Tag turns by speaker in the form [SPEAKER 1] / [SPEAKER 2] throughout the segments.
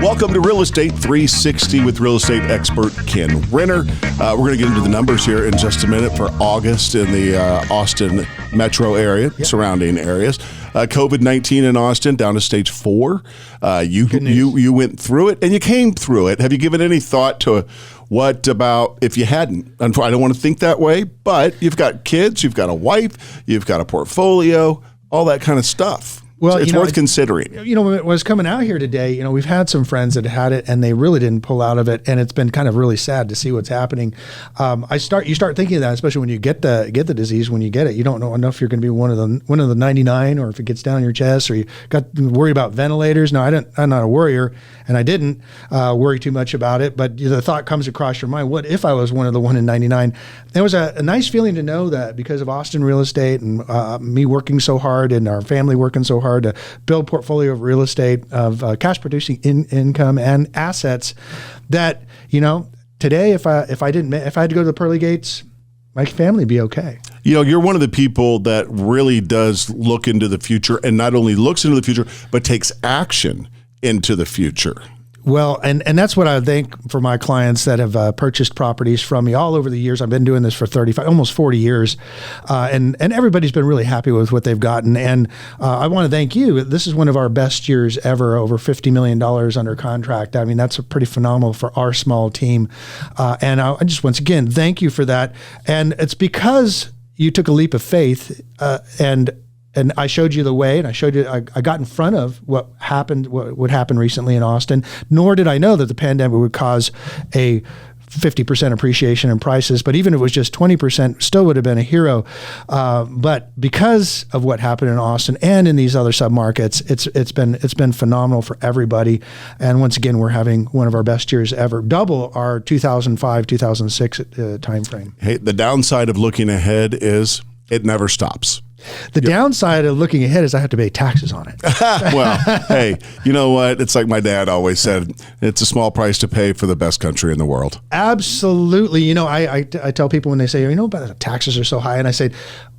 [SPEAKER 1] Welcome to Real Estate 360 with real estate expert Kenn Renner. We're going to get into the numbers here in just a minute for August in the Austin metro area, surrounding areas. COVID-19 in Austin down to stage 4. You went through it and you came through it. Have you given any thought to what about if you hadn't? I don't want to think that way, but you've got kids, you've got a wife, you've got a portfolio, all that kind of stuff. Well, it's worth considering.
[SPEAKER 2] When I was coming out here today, we've had some friends that had it and they really didn't pull out of it, and it's been kind of really sad to see what's happening. You start thinking of that, especially when you get the disease. When you get it, you don't know enough you're going to be one of the 99, or if it gets down your chest, or you got to worry about ventilators. No, I'm not a worrier, and I didn't worry too much about it. But the thought comes across your mind: what if I was one of the 1 in 99? It was a nice feeling to know that because of Austin real estate and me working so hard and our family working so hard to build a portfolio of real estate, of cash producing income and assets, that today if I had to go to the pearly gates, my family would be okay.
[SPEAKER 1] You're one of the people that really does look into the future, and not only looks into the future but takes action into the future.
[SPEAKER 2] Well, and that's what I think for my clients that have purchased properties from me all over the years. I've been doing this for 35, almost 40 years, and everybody's been really happy with what they've gotten. And I want to thank you. This is one of our best years ever, over $50 million under contract. I mean, that's pretty phenomenal for our small team. And I just, once again, thank you for that. And it's because you took a leap of faith and I showed you the way, and I got in front of what would happen recently in Austin, nor did I know that the pandemic would cause a 50% appreciation in prices, but even if it was just 20%, still would have been a hero. But because of what happened in Austin and in these other submarkets, it's been phenomenal for everybody. And once again, we're having one of our best years ever, double our 2005, 2006 timeframe.
[SPEAKER 1] Hey, the downside of looking ahead is it never stops.
[SPEAKER 2] The downside of looking ahead is I have to pay taxes on it.
[SPEAKER 1] Well, hey, you know what? It's like my dad always said, it's a small price to pay for the best country in the world.
[SPEAKER 2] Absolutely. I tell people when they say, but the taxes are so high, and I say,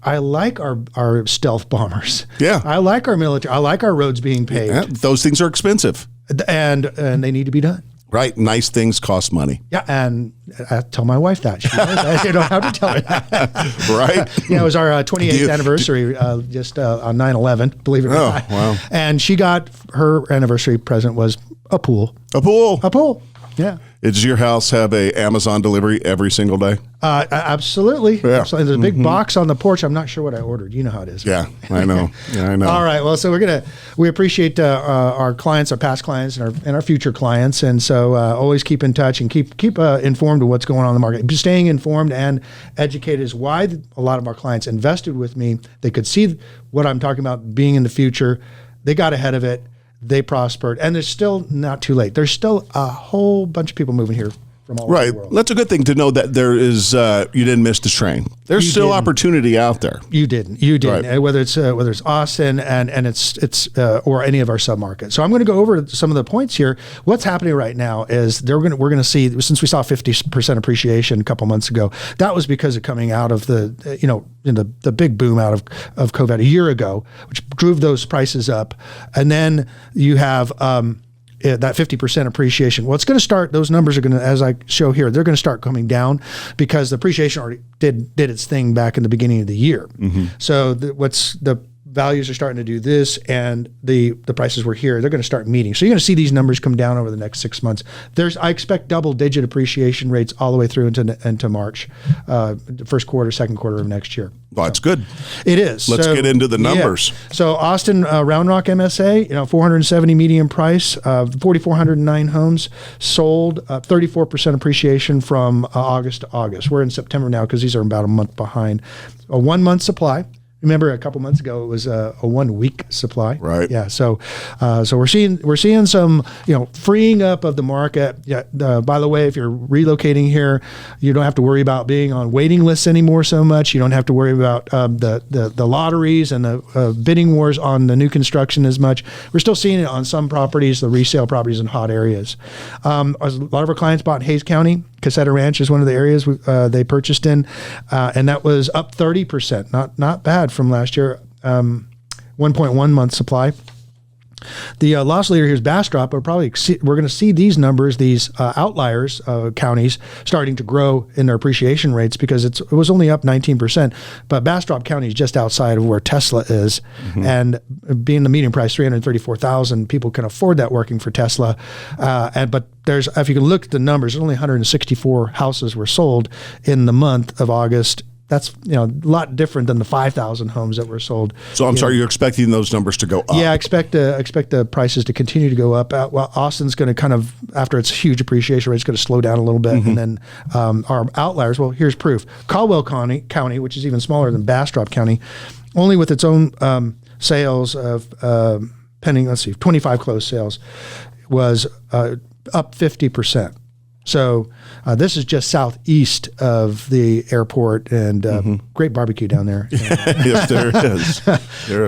[SPEAKER 2] I like our stealth bombers. Yeah. I like our military. I like our roads being paved.
[SPEAKER 1] Yeah, those things are expensive.
[SPEAKER 2] And they need to be done.
[SPEAKER 1] Right. Nice things cost money.
[SPEAKER 2] Yeah. And I tell my wife that. She knows that. You don't have to tell her that.
[SPEAKER 1] Right.
[SPEAKER 2] It was our 28th anniversary just on 9/11, believe it or not.
[SPEAKER 1] Oh, wow.
[SPEAKER 2] And she got, her anniversary present was a pool.
[SPEAKER 1] A pool.
[SPEAKER 2] A pool. Yeah.
[SPEAKER 1] Does your house have a Amazon delivery every single day?
[SPEAKER 2] Absolutely.
[SPEAKER 1] Yeah.
[SPEAKER 2] So there's a big box on the porch. I'm not sure what I ordered. You know how it is.
[SPEAKER 1] Yeah, I know. Yeah, I know.
[SPEAKER 2] All right. Well, so we appreciate our clients, our past clients, and our future clients, and so always keep in touch and keep informed of what's going on in the market. Staying informed and educated is why a lot of our clients invested with me. They could see what I'm talking about being in the future. They got ahead of it. They prospered, and there's still not too late. There's still a whole bunch of people moving here from all over the world.
[SPEAKER 1] That's a good thing to know that there is. You didn't miss the train. There's still opportunity out there.
[SPEAKER 2] You didn't. Right. Whether it's Austin and it's or any of our submarkets. So I'm going to go over some of the points here. What's happening right now is we're going to see, since we saw 50% appreciation a couple months ago. That was because of coming out of the big boom out of COVID a year ago, which drove those prices up, and then you have that 50% appreciation. Well, it's going to start, those numbers are going to, as I show here, they're going to start coming down because the appreciation already did its thing back in the beginning of the year. Mm-hmm. So the values are starting to do this, and the prices were here. They're going to start meeting. So you're going to see these numbers come down over the next 6 months. I expect double-digit appreciation rates all the way through into March, first quarter, second quarter of next year.
[SPEAKER 1] Well, that's good.
[SPEAKER 2] It is.
[SPEAKER 1] Let's get into the numbers.
[SPEAKER 2] Yeah. So Austin Round Rock MSA, 470 median price, 4,409 homes sold, 34% appreciation from August to August. We're in September now because these are about a month behind. A 1 month supply. Remember, a couple months ago it was a 1 week supply.
[SPEAKER 1] Right.
[SPEAKER 2] Yeah. So we're seeing some freeing up of the market. Yeah. By the way, if you're relocating here, you don't have to worry about being on waiting lists anymore so much. You don't have to worry about the lotteries and the bidding wars on the new construction as much. We're still seeing it on some properties, the resale properties in hot areas. A lot of our clients bought in Hays County. Caseta Ranch is one of the areas they purchased in, and that was up 30%. Not bad from last year. 1.1 month supply. The loss leader here is Bastrop. We're going to see these numbers, these outliers counties, starting to grow in their appreciation rates because it was only up 19%. But Bastrop County is just outside of where Tesla is, and being the median price $334,000, people can afford that working for Tesla. But if you can look at the numbers, only 164 houses were sold in the month of August. That's a lot different than the 5,000 homes that were sold.
[SPEAKER 1] So I'm sorry, you're expecting those numbers to go up?
[SPEAKER 2] Yeah, I expect the prices to continue to go up. Well, Austin's going to kind of, after its huge appreciation rate, it's going to slow down a little bit. And then our outliers, well, here's proof. Caldwell County, which is even smaller than Bastrop County, only with its own sales of 25 closed sales, was up 50%. So this is just southeast of the airport, and great barbecue down there.
[SPEAKER 1] Yes, there is.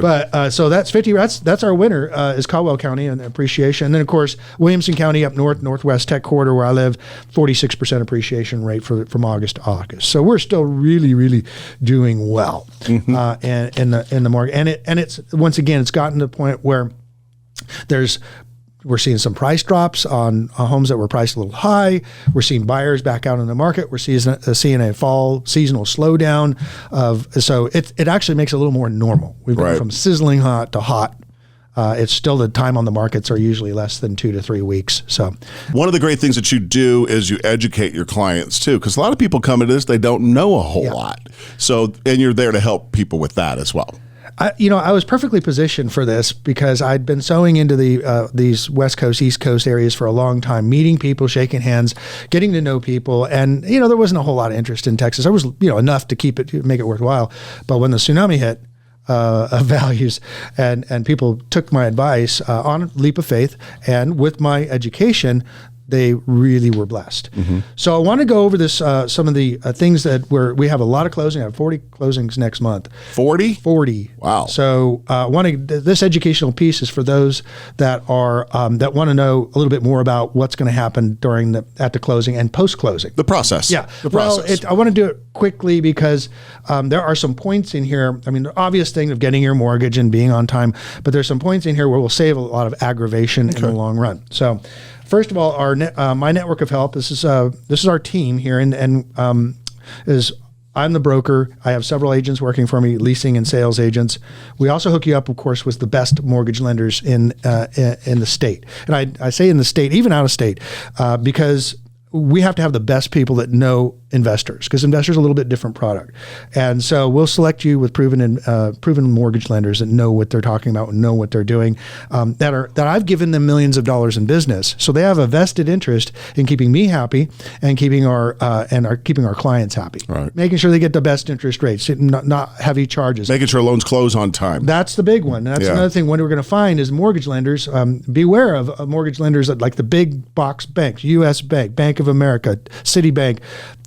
[SPEAKER 2] But so that's 50. That's our winner is Caldwell County and appreciation. And then of course Williamson County up north, Northwest Tech Corridor where I live, 46% appreciation rate from August to August. So we're still really, really doing well, and in the market. And it's once again it's gotten to the point where we're seeing some price drops on homes that were priced a little high. We're seeing buyers back out in the market. We're seeing a fall seasonal slowdown so it actually makes it a little more normal. We've gone from sizzling hot to hot. It's still the time on the markets are usually less than 2 to 3 weeks. So
[SPEAKER 1] one of the great things that you do is you educate your clients too, because a lot of people come into this, they don't know a whole lot. So, and you're there to help people with that as well.
[SPEAKER 2] I was perfectly positioned for this because I'd been sewing into these West Coast, East Coast areas for a long time, meeting people, shaking hands, getting to know people. And, there wasn't a whole lot of interest in Texas. There was, enough to make it worthwhile. But when the tsunami hit, of values and people took my advice on a leap of faith, and with my education, they really were blessed. So I want to go over this, some of the things that we have a lot of closing. I have 40 closings next month.
[SPEAKER 1] 40?
[SPEAKER 2] 40.
[SPEAKER 1] Wow.
[SPEAKER 2] So this educational piece is for those that are that want to know a little bit more about what's going to happen at the closing and post-closing.
[SPEAKER 1] The process.
[SPEAKER 2] Yeah.
[SPEAKER 1] The process.
[SPEAKER 2] I want to do it quickly because there are some points in here. I mean, the obvious thing of getting your mortgage and being on time, but there's some points in here where we'll save a lot of aggravation in the long run. So first of all, my network of help. This is our team here, and I'm the broker. I have several agents working for me, leasing and sales agents. We also hook you up, of course, with the best mortgage lenders in the state. And I say in the state, even out of state, because we have to have the best people that know investors, because investors are a little bit different product. And so we'll select you with proven mortgage lenders that know what they're talking about and know what they're doing, that I've given them millions of dollars in business. So they have a vested interest in keeping me happy and keeping our clients happy. Right. Making sure they get the best interest rates, not heavy charges.
[SPEAKER 1] Making sure loans close on time.
[SPEAKER 2] That's the big one. That's another thing. What we're going to find is mortgage lenders, beware of mortgage lenders that like the big box banks, U.S. Bank, Bank of America, Citibank.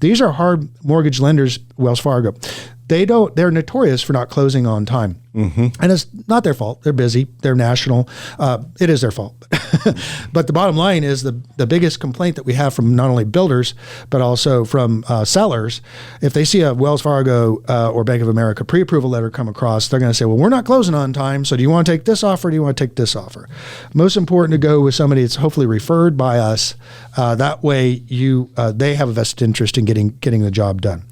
[SPEAKER 2] These are hard mortgage lenders, Wells Fargo. They're notorious for not closing on time. And it's not their fault. They're busy. They're national. It is their fault. But the bottom line is the biggest complaint that we have from not only builders, but also from sellers, if they see a Wells Fargo or Bank of America pre-approval letter come across, they're going to say, well, we're not closing on time. So do you want to take this offer? Or do you want to take this offer? Most important to go with somebody that's hopefully referred by us. That way they have a vested interest in getting the job done.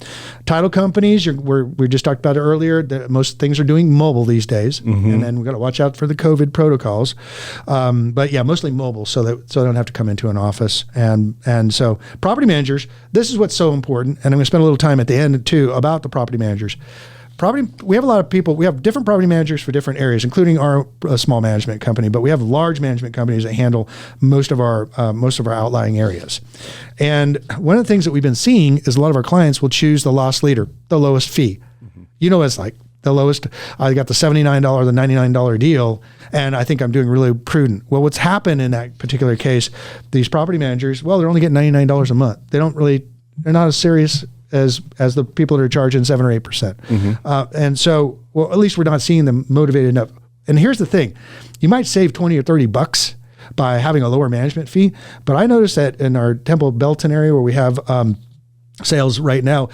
[SPEAKER 2] Title companies, we just talked about it earlier, that most things are doing mobile these days, and then we've got to watch out for the COVID protocols. But yeah, mostly mobile, so they don't have to come into an office. And so property managers, this is what's so important, and I'm going to spend a little time at the end too about the property managers. We have a lot of people. We have different property managers for different areas, including our small management company. But we have large management companies that handle most of our outlying areas. And one of the things that we've been seeing is a lot of our clients will choose the loss leader, the lowest fee. You know what it's like. The lowest, I got the $79, the $99 deal, and I think I'm doing really prudent. Well, what's happened in that particular case, these property managers, well, they're only getting $99 a month. They're not as serious as the people that are charging 7 or 8%. And so, well, at least we're not seeing them motivated enough. And here's the thing, you might save 20 or 30 bucks by having a lower management fee, but I noticed that in our Temple Belton area where we have sales right now,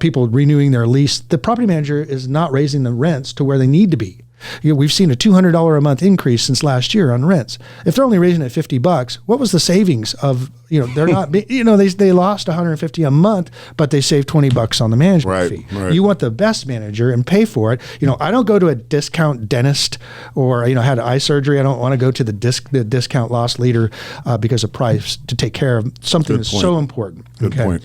[SPEAKER 2] people renewing their lease, the property manager is not raising the rents to where they need to be. We've seen a $200 a month increase since last year on rents. If they're only raising it $50, what was the savings of, they're not, they lost $150 a month, but they saved $20 on the management fee.
[SPEAKER 1] Right.
[SPEAKER 2] You want the best manager and pay for it. I don't go to a discount dentist or, had eye surgery. I don't want to go to the discount loss leader because of price to take care of something that's so important.
[SPEAKER 1] Good point.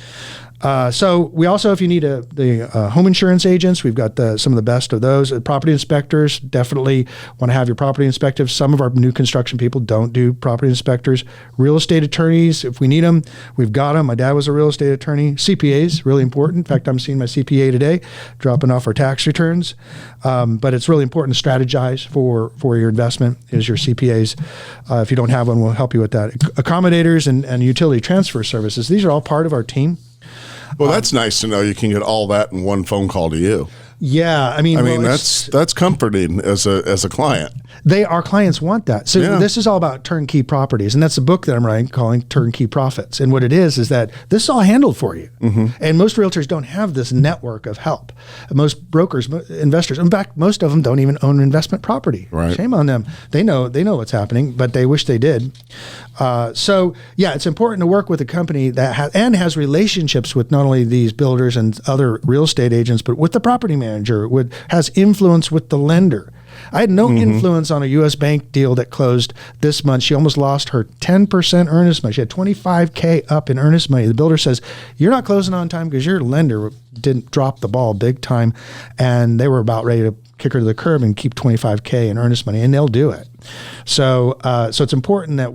[SPEAKER 2] So we also, if you need the home insurance agents, we've got some of the best of those. Property inspectors, definitely want to have your property inspected. Some of our new construction people don't do property inspectors. Real estate attorneys, if we need them, we've got them. My dad was a real estate attorney. CPAs, really important. In fact, I'm seeing my CPA today, dropping off our tax returns. But it's really important to strategize for your investment is your CPAs. If you don't have one, we'll help you with that. Accommodators and utility transfer services, these are all part of our team.
[SPEAKER 1] Well, that's nice to know you can get all that in one phone call to you.
[SPEAKER 2] Yeah,
[SPEAKER 1] that's comforting as a client.
[SPEAKER 2] Our clients want that. So this is all about turnkey properties, and that's a book that I'm writing calling Turnkey Profits. And what it is that this is all handled for you. Mm-hmm. And most realtors don't have this network of help. Most brokers, investors, in fact, most of them don't even own investment property.
[SPEAKER 1] Right.
[SPEAKER 2] Shame on them. They know what's happening, but they wish they did. It's important to work with a company that has relationships with not only these builders and other real estate agents, but with the property manager, has influence with the lender. I had no influence on a U.S. bank deal that closed this month. She almost lost her 10% earnest money. She had $25K up in earnest money. The builder says, you're not closing on time because your lender didn't drop the ball big time. And they were about ready to kick her to the curb and keep $25K in earnest money, and they'll do it. So it's important that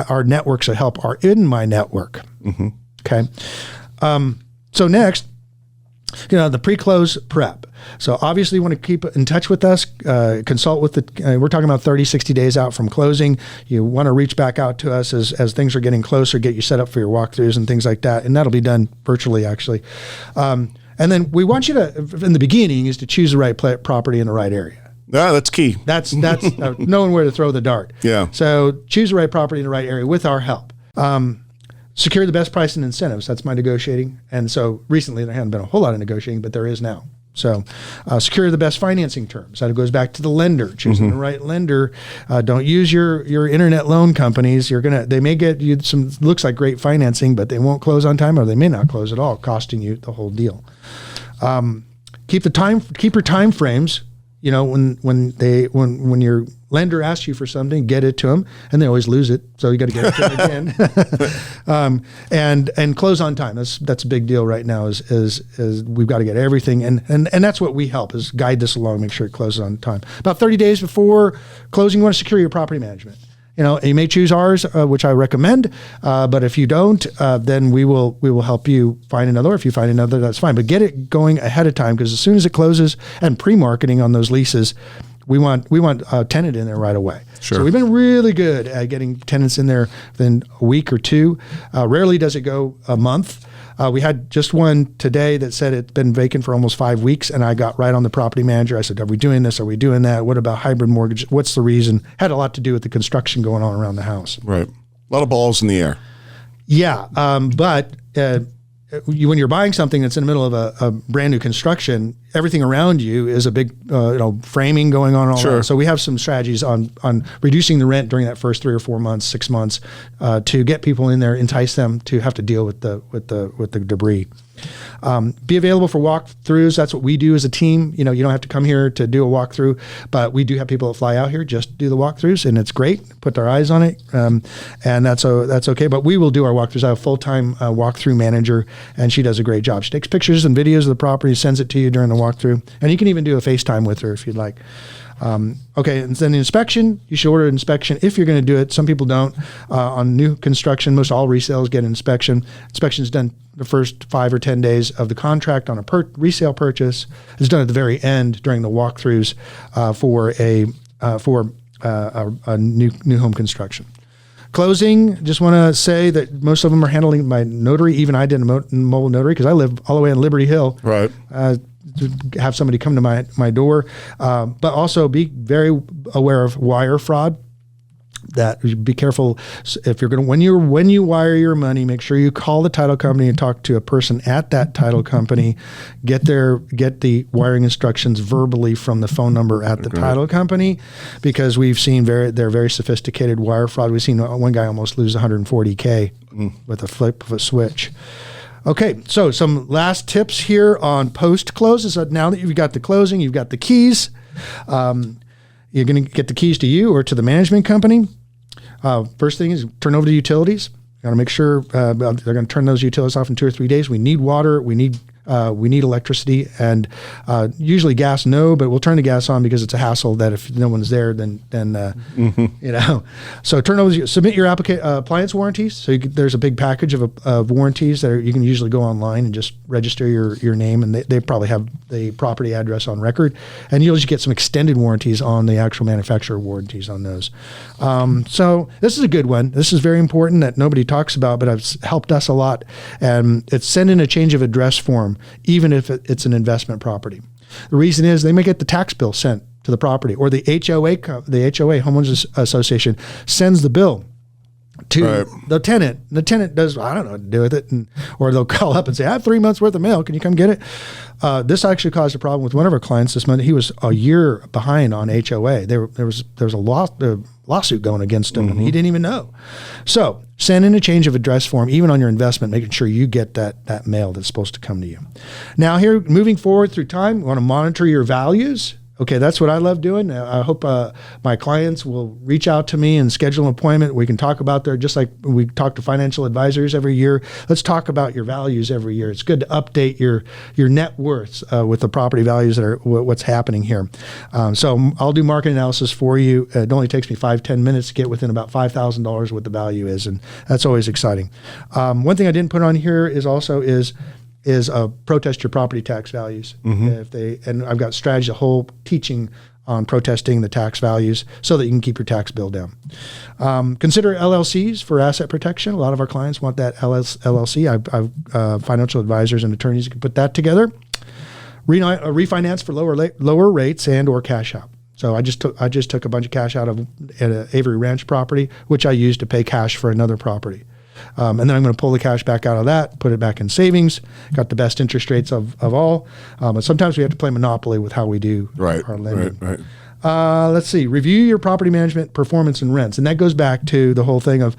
[SPEAKER 2] our networks of help are in my network. Mm-hmm. Okay. So next, the pre-close prep. So obviously you want to keep in touch with us, consult with we're talking about 30, 60 days out from closing. You want to reach back out to us as things are getting closer, get you set up for your walkthroughs and things like that. And that'll be done virtually, actually. And then we want you to, in the beginning, is to choose the right property in the right area.
[SPEAKER 1] Yeah, that's key.
[SPEAKER 2] That's knowing where to throw the dart.
[SPEAKER 1] Yeah.
[SPEAKER 2] So choose the right property in the right area with our help. Secure the best price and incentives. That's my negotiating. And so recently there hasn't been a whole lot of negotiating, but there is now. So secure the best financing terms. That goes back to the lender, choosing the right lender. Don't use your internet loan companies. They may get you some, looks like great financing, but they won't close on time, or they may not close at all, costing you the whole deal. Keep your time frames. When your lender asks you for something, get it to them, and they always lose it. So you got to get it to them again. And close on time. That's a big deal right now. Is we've got to get everything, and that's what we help is guide this along, make sure it closes on time. About 30 days before closing, you want to secure your property management. You may choose ours, which I recommend, but if you don't, then we will help you find another. If you find another, that's fine. But get it going ahead of time, because as soon as it closes, and pre-marketing on those leases, we want a tenant in there right away.
[SPEAKER 1] Sure.
[SPEAKER 2] So we've been really good at getting tenants in there within a week or two. Rarely does it go a month. We had just one today that said it's been vacant for almost 5 weeks, and I got right on the property manager. I said, are we doing this? Are we doing that? What about hybrid mortgage? What's the reason? Had a lot to do with the construction going on around the house.
[SPEAKER 1] Right. A lot of balls in the air.
[SPEAKER 2] Yeah, but when you're buying something that's in the middle of a brand new construction, everything around you is a big framing going on. All
[SPEAKER 1] sure.
[SPEAKER 2] that. So we have some strategies on reducing the rent during that first 3 or 4 months, 6 months, to get people in there, entice them to have to deal with the debris. Be available for walkthroughs. That's what we do as a team. You don't have to come here to do a walkthrough, but we do have people that fly out here just to do the walkthroughs, and it's great. Put their eyes on it, and that's okay. But we will do our walkthroughs. I have a full-time walkthrough manager, and she does a great job. She takes pictures and videos of the property, sends it to you during the walkthrough, and you can even do a FaceTime with her if you'd like. Okay, and then the inspection, you should order an inspection if you're going to do it. Some people don't. On new construction, most all resales get an inspection. Inspection is done the first 5 or 10 days of the contract on a resale purchase. It's done at the very end during the walkthroughs for a new home construction. Closing, just want to say that most of them are handling by notary. Even I did a mobile notary because I live all the way on Liberty Hill.
[SPEAKER 1] Right.
[SPEAKER 2] To have somebody come to my door, but also be very aware of wire fraud. that. Be careful if you're going to when you wire your money, make sure you call the title company and talk to a person at that title company. Get the wiring instructions verbally from the phone number at the title company, because we've seen they're very sophisticated wire fraud. We've seen one guy almost lose $140K with a flip of a switch. Okay, so some last tips here on post closes. Now that you've got the closing, you've got the keys. You're going to get the keys to you or to the management company. First thing is turn over the utilities. Got to make sure they're going to turn those utilities off in 2 or 3 days. We need water. We need electricity, and usually gas. No, but we'll turn the gas on because it's a hassle that if no one's there, then you know. So submit your appliance warranties. So there's a big package of warranties that you can usually go online and just register your name, and they probably have the property address on record, and you'll just get some extended warranties on the actual manufacturer warranties on those. So this is a good one. This is very important that nobody talks about, but it's helped us a lot. And it's send in a change of address form, even if it's an investment property. The reason is they may get the tax bill sent to the property, or the HOA Homeowners Association sends the bill to the tenant. The tenant does, I don't know what to do with it, or they'll call up and say, I have 3 months worth of mail. Can you come get it? This actually caused a problem with one of our clients this month. He was a year behind on HOA. There was a lawsuit going against him, and he didn't even know. So send in a change of address form, even on your investment, making sure you get that mail that's supposed to come to you. Now here, moving forward through time, we want to monitor your values. Okay, that's what I love doing. I hope my clients will reach out to me and schedule an appointment. We can talk about just like we talk to financial advisors every year. Let's talk about your values every year. It's good to update your net worths with the property values that are what's happening here. So I'll do market analysis for you. It only takes me 5-10 minutes to get within about $5,000 what the value is, and that's always exciting. One thing I didn't put on here is protest your property tax values. And I've got strategy, a whole teaching on protesting the tax values so that you can keep your tax bill down. Consider LLCs for asset protection. A lot of our clients want that LLC. I've financial advisors and attorneys who can put that together. Refinance for lower rates and or cash out. So I just took a bunch of cash out of an Avery Ranch property, which I used to pay cash for another property. And then I'm going to pull the cash back out of that, put it back in savings, got the best interest rates of all. But sometimes we have to play Monopoly with how we do our lending. Right. Let's see, review your property management performance and rents. And that goes back to the whole thing of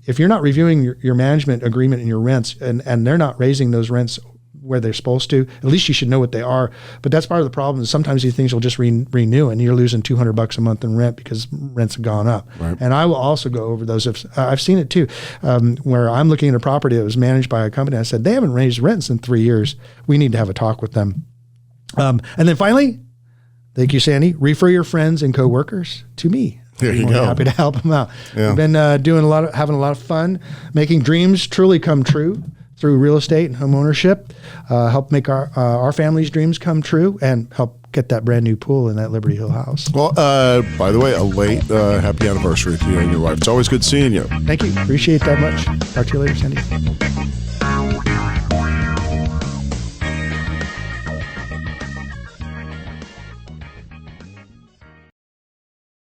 [SPEAKER 2] if you're not reviewing your management agreement and your rents, and they're not raising those rents where they're supposed to, at least you should know what they are. But that's part of the problem. Is sometimes these things will just renew, and you're losing $200 a month in rent because rents have gone up. Right. And I will also go over those. I've seen it too, where I'm looking at a property that was managed by a company. I said, they haven't raised rents in 3 years. We need to have a talk with them. And then finally, thank you, Sandy, refer your friends and coworkers to me.
[SPEAKER 1] There you go.
[SPEAKER 2] Happy to help them out.
[SPEAKER 1] Yeah.
[SPEAKER 2] We've been having a lot of fun, making dreams truly come true through real estate and home ownership, help make our family's dreams come true, and help get that brand new pool in that Liberty Hill house.
[SPEAKER 1] Well, by the way, a late happy anniversary to you and your wife. It's always good seeing you.
[SPEAKER 2] Thank you. Appreciate that much. Talk to you later, Sandy.